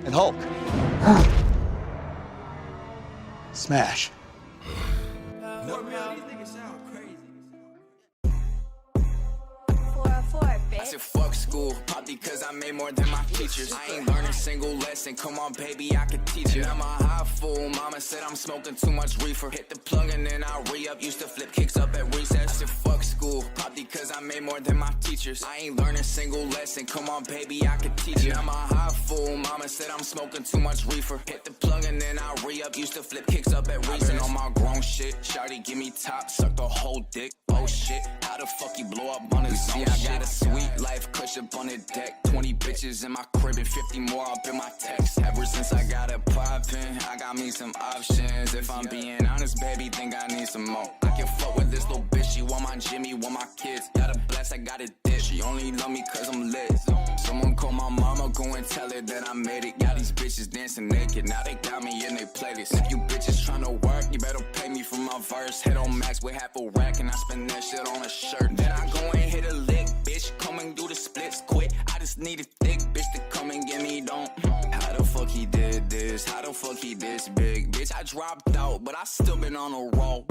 and Hulk. Smash. I said fuck school, pop because I made more than my teachers. I ain't learned a single lesson, come on baby, I can teach it. I'm a high fool, mama said I'm smoking too much reefer. Hit the plug and then I re-up, used to flip kicks up at recess. I said fuck school, pop because I made more than my teachers. I ain't learned a single lesson, come on baby, I can teach it. I'm a high fool, mama said I'm smoking too much reefer. Hit the plug and then I re-up, used to flip kicks up at recess. Been on my grown shit, shawty give me top, suck the whole dick. Oh shit, how the fuck you blow up on his own shit? I got a sweet life, cush up on the deck. 20 bitches in my crib and 50 more up in my text. Ever since I got it poppin', I got me some options. If I'm being honest, baby, think I need some more. I can fuck with this little bitch, she want my Jimmy, want my kids. Got a blast, I got a dish, she only love me cause I'm lit. Someone call my mama, go and tell her that I made it. Got these bitches dancing naked, now they got me in their playlist. If you bitches tryna work, you better pay me for my verse. Head on max with half a rack and I spend that shit on a shirt. Then I go and hit a lick, bitch, come and do the splits quick. I just need a thick bitch to come and get me don't. How the fuck he did this? How the fuck he this big? Bitch, I dropped out, but I still been on a roll.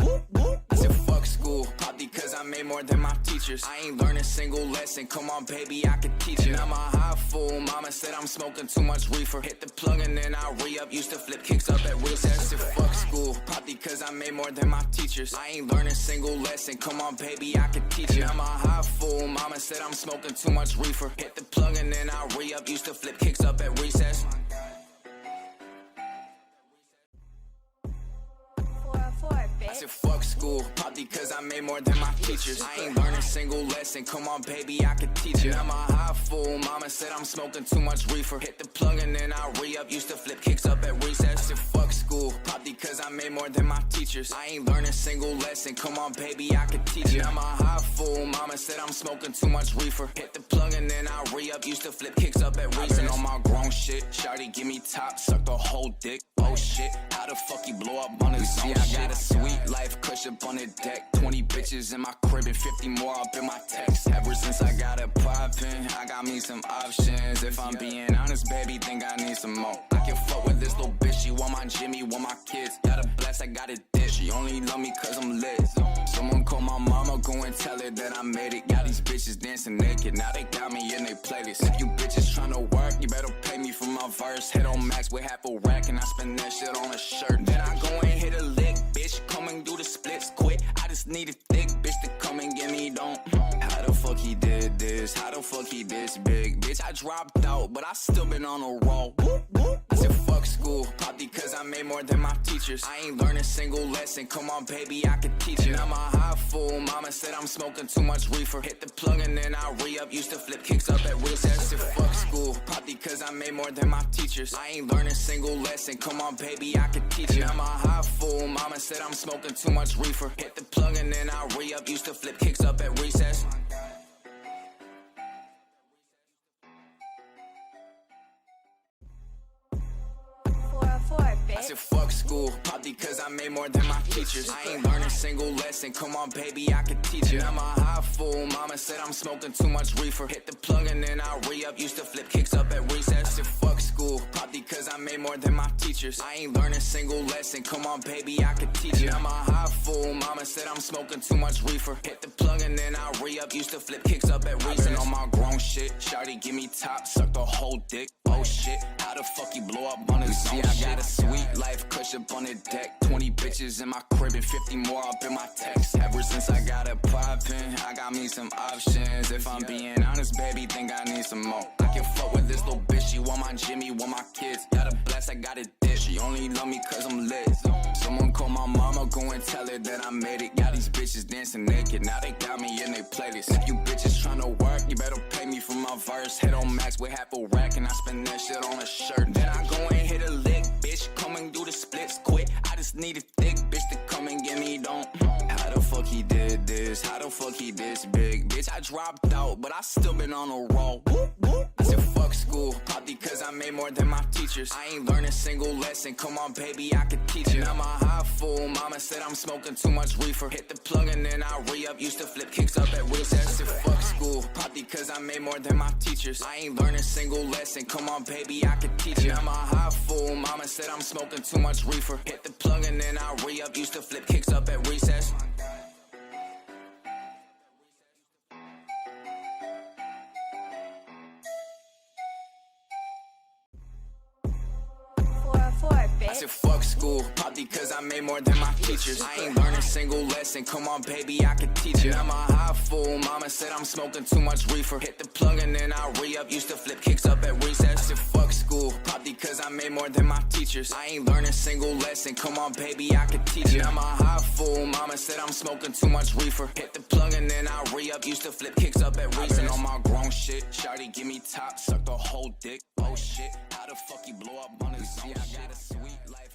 I said fuck school, pop because I made more than my teachers. I ain't learned a single lesson, come on baby, I can teach it. I'm a high fool, mama said I'm smoking too much reefer. Hit the plug and then I re-up, used to flip kicks up at recess. I said fuck school, pop because I made more than my teachers. I ain't learned a single lesson, come on baby, I can teach it. I'm a high fool, mama said I'm smoking too much reefer. Hit the plug and then I re-up, used to flip kicks up at recess. I said fuck school, pop because I made more than my teachers. I ain't learned a single lesson, come on baby, I can teach it. I'm a high fool, mama said I'm smoking too much reefer. Hit the plug and then I re-up, used to flip kicks up at recess. I said fuck school, pop because I made more than my teachers. I ain't learned a single lesson, come on baby, I can teach it. I'm a high fool, mama said I'm smoking too much reefer. Hit the plug and then I re-up, used to flip kicks up at recess. Been on my grown shit, shawty give me top, suck the whole dick. Oh shit, how the fuck you blow up on his own shit? I got a sweet life, cush up on the deck. 20 bitches in my crib and 50 more up in my text. Ever since I got it poppin', I got me some options. If I'm being honest, baby, think I need some more. I can fuck with this little bitch, she want my Jimmy, want my kids. Got a blast, I got a dish, she only love me cause I'm lit. Someone call my mama, go and tell her that I made it. Got these bitches dancing naked, now they got me in their playlist. If you bitches tryna work, you better pay me for my verse. Head on max with half a rack and I spend that shit on a shirt. Then I go and hit a lick, bitch, come and do the splits quick. I just need a thick bitch to come and get me don't. How the fuck he did this? How the fuck he this big? Bitch, I dropped out, but I still been on a roll. I said fuck school, pop because I made more than my teachers. I ain't learned a single lesson, come on baby, I can teach it. I'm a high fool, mama said I'm smoking too much reefer. Hit the plug and then I re-up, used to flip kicks up at recess. I said fuck school, pop because I made more than my teachers. I ain't learned a single lesson, come on baby, I can teach it. I'm a high fool, mama said I'm smoking too much reefer. Hit the plug and then I re-up, used to flip kicks up at recess. I said fuck school, pop because I made more than my teachers. I ain't learned a single lesson, come on baby, I can teach it. I'm a high fool, mama said I'm smoking too much reefer. Hit the plug and then I re-up, used to flip kicks up at recess. I said fuck school, pop because I made more than my teachers. I ain't learned a single lesson, come on baby, I can teach it. I'm a high fool, mama said I'm smoking too much reefer. Hit the plug and then I re-up, used to flip kicks up at recess. Been on my grown shit, shawty give me top, suck the whole dick. Oh shit, how the fuck you blow up on his own shit? I got a sweet life, cush up on the deck. 20 bitches in my crib and 50 more up in my text. Ever since I got it poppin', I got me some options. If I'm being honest, baby, think I need some more. I can fuck with this little bitch, she want my Jimmy, want my kids. Got a blast, I got a dish, she only love me cause I'm lit. Someone call my mama, go and tell her that I made it. Got these bitches dancing naked, now they got me in their playlist. If you bitches tryna work, you better pay me for my verse. Head on max with half a rack and I spend that shit on a shirt. Then I go and hit a lick, bitch, come and do the splits quick. I just need a thick bitch to come and get me don't. How the fuck he did this? How the fuck he this big? Bitch, I dropped out, but I still been on a roll. I said fuck fuck school, probably cause I made more than my teachers. I ain't learned a single lesson, come on baby, I could teach it. And I'm a high fool, mama said I'm smoking too much reefer. Hit the plug and then I re-up, used to flip kicks up at recess. I said fuck school, probably cause I made more than my teachers. I ain't learned a single lesson, come on baby, I could teach it. And I'm a high fool, mama said I'm smoking too much reefer. Hit the plug and then I re-up, used to flip kicks up at recess. I said fuck school, probably cause I made more than my teachers. I ain't learned a single lesson, come on baby, I could teach it. I'm a high fool, mama said I'm smoking too much reefer. Hit the plug and then I re-up, used to flip kicks up at recess. I said fuck school, probably cause I made more than my teachers. I ain't learned a single lesson, come on baby, I could teach it. I'm a high fool, mama said I'm smoking too much reefer. Hit the plug and then I re-up, used to flip kicks up at recess. I've been on my grown shit, shawty give me top, suck the whole dick. Oh shit, how the fuck you blow up on his zone? I got a sweet life.